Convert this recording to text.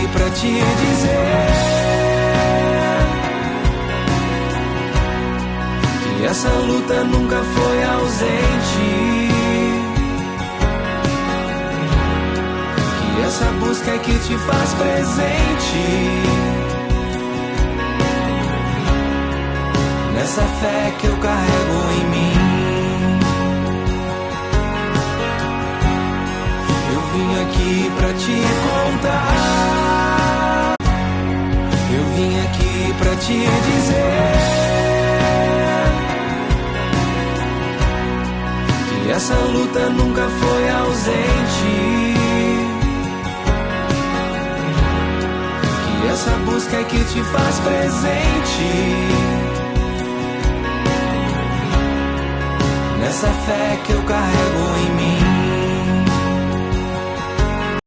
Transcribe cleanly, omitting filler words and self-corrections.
aqui pra te dizer que essa luta nunca foi ausente, que essa busca é que te faz presente, nessa fé que eu carrego em mim. Eu vim aqui pra te contar, eu vim aqui pra te dizer que essa luta nunca foi ausente, que essa busca é que te faz presente, nessa fé que eu carrego